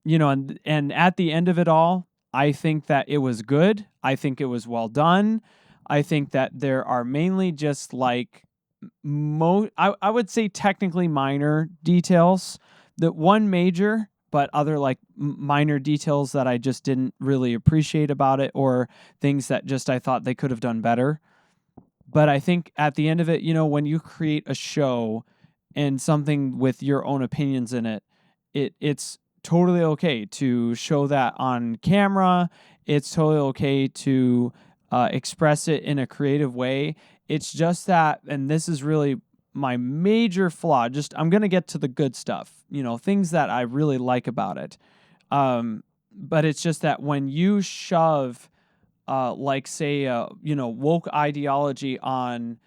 and at the end of it all, I think that it was good. I think it was well done. I think that there are mainly just like I would say technically minor details. That one major, but other like minor details that I just didn't really appreciate about it, or things that just I thought they could have done better. But I think at the end of it, when you create a show and something with your own opinions in it, it's totally okay to show that on camera. It's totally okay to express it in a creative way. It's just that, and this is really my major flaw. Just I'm gonna get to the good stuff, things that I really like about it. But it's just that when you shove, like say, woke ideology on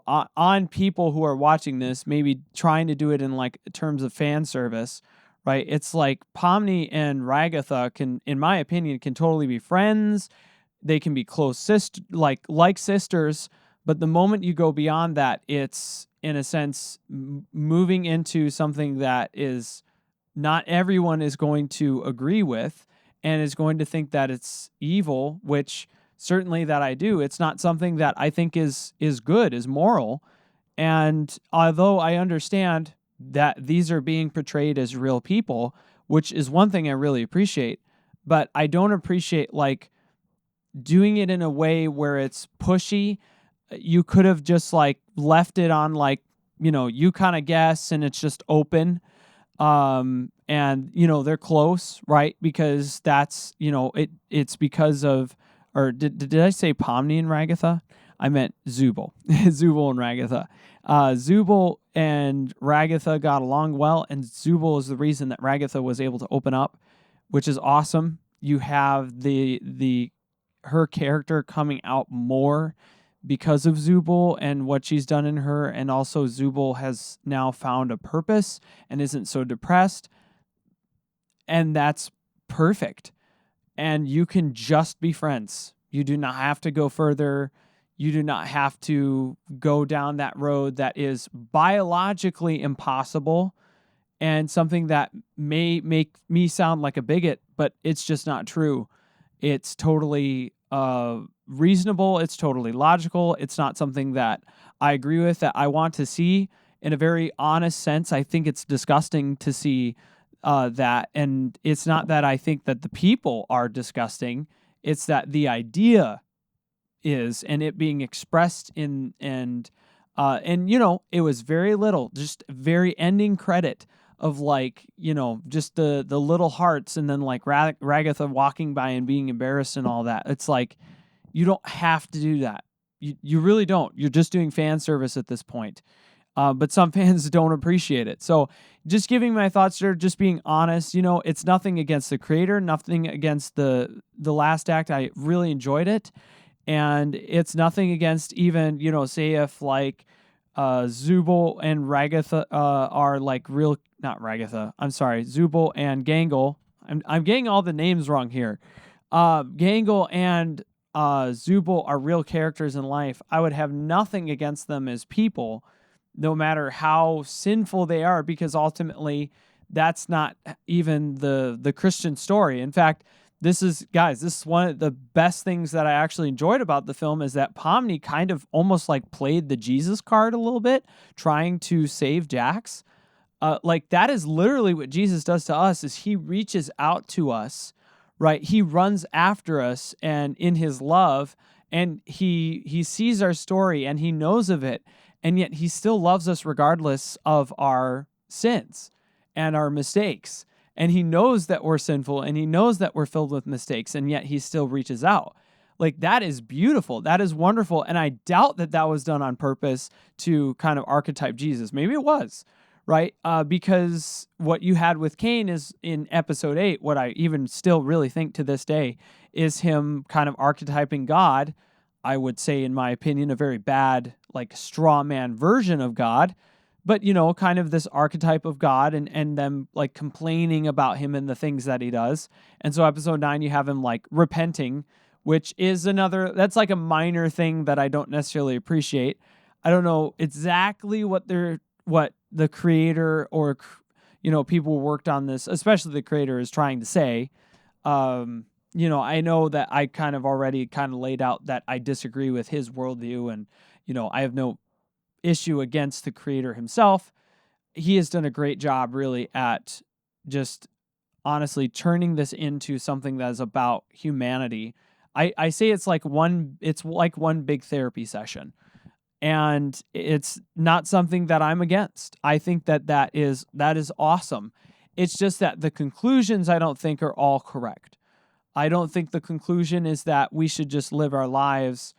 on people who are watching this, maybe trying to do it in like terms of fan service, right? It's like Pomni and Ragatha can, in my opinion, can totally be friends. They can be close like sisters. But the moment you go beyond that, it's in a sense moving into something that is not everyone is going to agree with and is going to think that it's evil, which certainly that I do. It's not something that I think is good, is moral. And although I understand that these are being portrayed as real people, which is one thing I really appreciate, but I don't appreciate like doing it in a way where it's pushy. You could have just like left it on like, you kind of guess and it's just open. And they're close, right? Because that's, it's because of, or did I say Pomni and Ragatha? I meant Zubul. Zubul and Ragatha. Zubul and Ragatha got along well, and Zubul is the reason that Ragatha was able to open up, which is awesome. You have her character coming out more because of Zubul and what she's done in her, and also Zubul has now found a purpose and isn't so depressed, and that's perfect. And you can just be friends. You do not have to go further. You do not have to go down that road that is biologically impossible and something that may make me sound like a bigot, but it's just not true. It's totally reasonable. It's totally logical. It's not something that I agree with, that I want to see. In a very honest sense, I think it's disgusting to see that. And it's not that I think that the people are disgusting. It's that the idea is, and it being expressed and it was very little, just very ending credit of like, just the little hearts, and then like Ragatha walking by and being embarrassed and all that. It's like, you don't have to do that. You really don't. You're just doing fan service at this point. But some fans don't appreciate it. So just giving my thoughts there, just being honest, it's nothing against the creator, nothing against the last act. I really enjoyed it. And it's nothing against even, say if like Zubul and Ragatha are like real, not Ragatha, I'm sorry, Zubul and Gangle. I'm getting all the names wrong here. Gangle and Zubul are real characters in life. I would have nothing against them as people, no matter how sinful they are, because ultimately that's not even the Christian story. In fact, this is one of the best things that I actually enjoyed about the film, is that Pomni kind of almost like played the Jesus card a little bit, trying to save Jax. Like that is literally what Jesus does to us, is he reaches out to us, right? He runs after us and in his love, and he sees our story and he knows of it. And yet he still loves us regardless of our sins and our mistakes. And he knows that we're sinful and he knows that we're filled with mistakes, and yet he still reaches out. Like that is beautiful. That is wonderful. And I doubt that that was done on purpose to kind of archetype Jesus. Maybe it was, right? Because what you had with Cain is in episode 8, what I even still really think to this day is him kind of archetyping God. I would say, in my opinion, a very bad, like straw man version of God, but kind of this archetype of God, and them like complaining about him and the things that he does. And so episode 9, you have him like repenting, which is that's like a minor thing that I don't necessarily appreciate. I don't know exactly what the creator or, people worked on this, especially the creator is trying to say. I know that I kind of already kind of laid out that I disagree with his worldview, and, I have no issue against the creator himself. He has done a great job really at just honestly turning this into something that is about humanity. I say it's like one big therapy session, and it's not something that I'm against. I think that is awesome. It's just that the conclusions I don't think are all correct. I don't think the conclusion is that we should just live our lives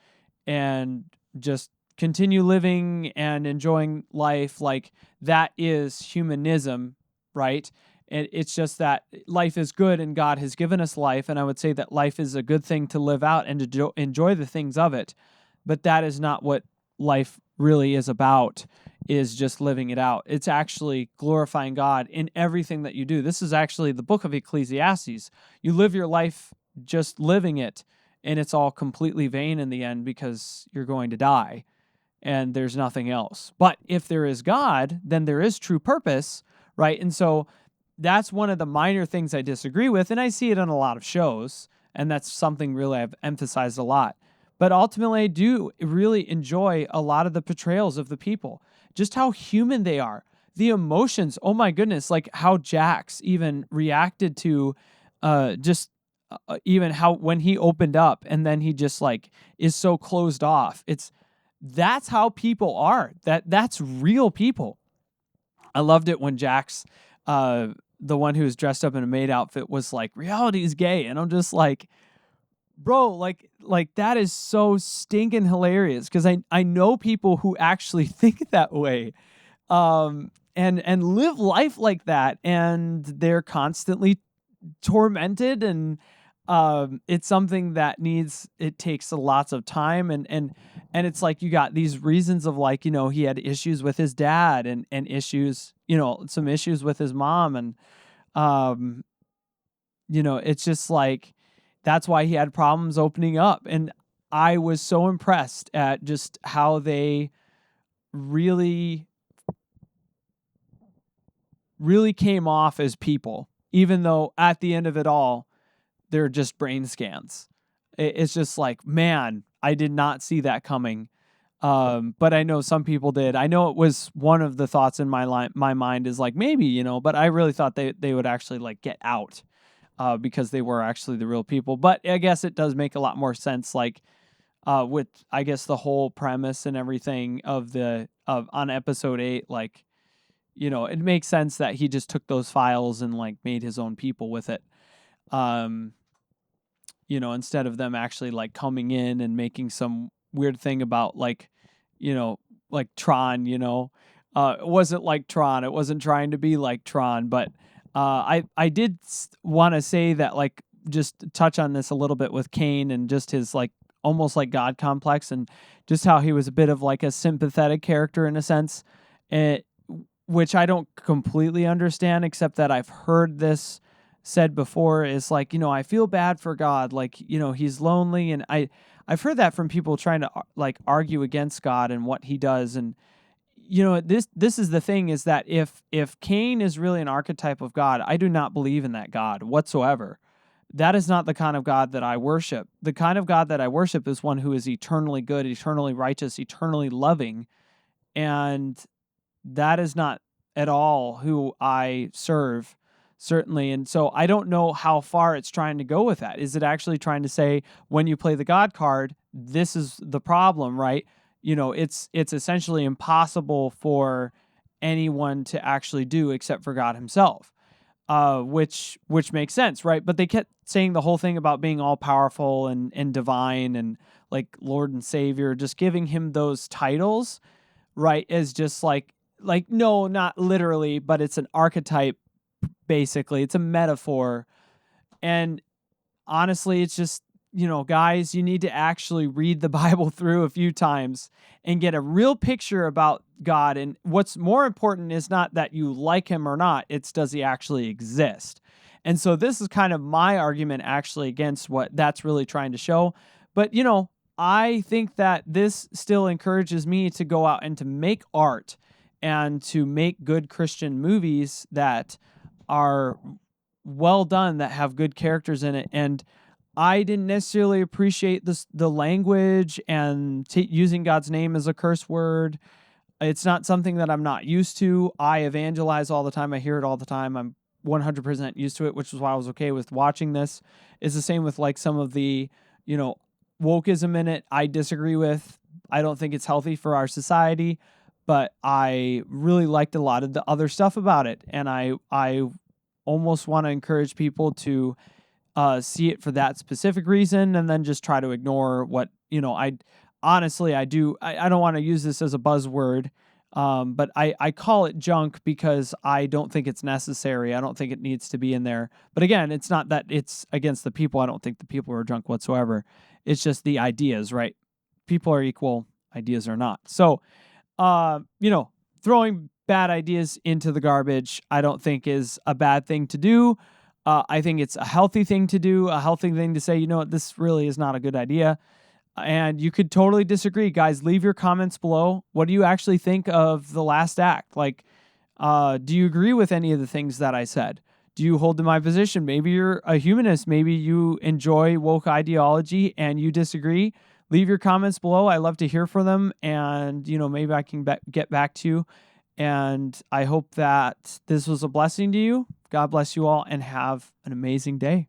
and just continue living and enjoying life. Like, that is humanism, right? And it's just that life is good and God has given us life. And I would say that life is a good thing to live out and to enjoy the things of it. But that is not what life really is about, is just living it out. It's actually glorifying God in everything that you do. This is actually the book of Ecclesiastes. You live your life just living it, and it's all completely vain in the end because you're going to die and there's nothing else. But if there is God, then there is true purpose, right? And so that's one of the minor things I disagree with, and I see it on a lot of shows, and that's something really I've emphasized a lot. But ultimately, I do really enjoy a lot of the portrayals of the people, just how human they are, the emotions. Oh my goodness, like how Jax even reacted to even how when he opened up and then he just like is so closed off. That's how people are. That's real people. I loved it when Jax, the one who was dressed up in a maid outfit, was like, reality is gay. And I'm just like, bro, like that is so stinking hilarious, because I know people who actually think that way, and live life like that, and they're constantly tormented, and it's something that it takes lots of time, and it's like you got these reasons of like, he had issues with his dad and issues, some issues with his mom, and it's just like that's why he had problems opening up. And I was so impressed at just how they really, really came off as people, even though at the end of it all, they're just brain scans. It's just like, man, I did not see that coming. But I know some people did. I know it was one of the thoughts in my mind is like, maybe, but I really thought they would actually like get out. Because they were actually the real people. But I guess it does make a lot more sense, like with, I guess, the whole premise and everything of on episode 8, like, it makes sense that he just took those files and like made his own people with it. Instead of them actually like coming in and making some weird thing about like, like Tron, it wasn't like Tron. It wasn't trying to be like Tron, but I did want to say that, like, just touch on this a little bit with Cain and just his like almost like God complex, and just how he was a bit of like a sympathetic character in a sense, which I don't completely understand, except that I've heard this said before, is like, I feel bad for God, like, he's lonely, and I've heard that from people trying to like argue against God and what he does. And this is the thing, is that if Cain is really an archetype of God, I do not believe in that God whatsoever. That is not the kind of God that I worship. The kind of God that I worship is one who is eternally good, eternally righteous, eternally loving, and that is not at all who I serve, certainly. And so I don't know how far it's trying to go with that. Is it actually trying to say, when you play the God card, this is the problem, right? It's essentially impossible for anyone to actually do except for God himself, which makes sense, right? But they kept saying the whole thing about being all powerful and divine and like Lord and Savior, just giving him those titles, right? Is just like no, not literally, but it's an archetype, basically. It's a metaphor. And honestly, it's just, guys, you need to actually read the Bible through a few times and get a real picture about God. And what's more important is not that you like him or not, it's does he actually exist? And so this is kind of my argument actually against what that's really trying to show. But, I think that this still encourages me to go out and to make art and to make good Christian movies that are well done, that have good characters in it. And I didn't necessarily appreciate the language and using God's name as a curse word. It's not something that I'm not used to. I evangelize all the time. I hear it all the time. I'm 100% used to it, which is why I was okay with watching this. It's the same with like some of the, wokeism in it. I disagree with. I don't think it's healthy for our society, but I really liked a lot of the other stuff about it. And I almost want to encourage people to see it for that specific reason, and then just try to ignore what, I honestly, I do. I don't want to use this as a buzzword, but I call it junk because I don't think it's necessary. I don't think it needs to be in there. But again, it's not that it's against the people. I don't think the people are junk whatsoever. It's just the ideas, right? People are equal, ideas are not. So, throwing bad ideas into the garbage, I don't think is a bad thing to do. I think it's a healthy thing to do, a healthy thing to say, you know what, this really is not a good idea. And you could totally disagree. Guys, leave your comments below. What do you actually think of the last act? Like, do you agree with any of the things that I said? Do you hold to my position? Maybe you're a humanist. Maybe you enjoy woke ideology and you disagree. Leave your comments below. I love to hear from them. And, maybe I can get back to you. And I hope that this was a blessing to you. God bless you all and have an amazing day.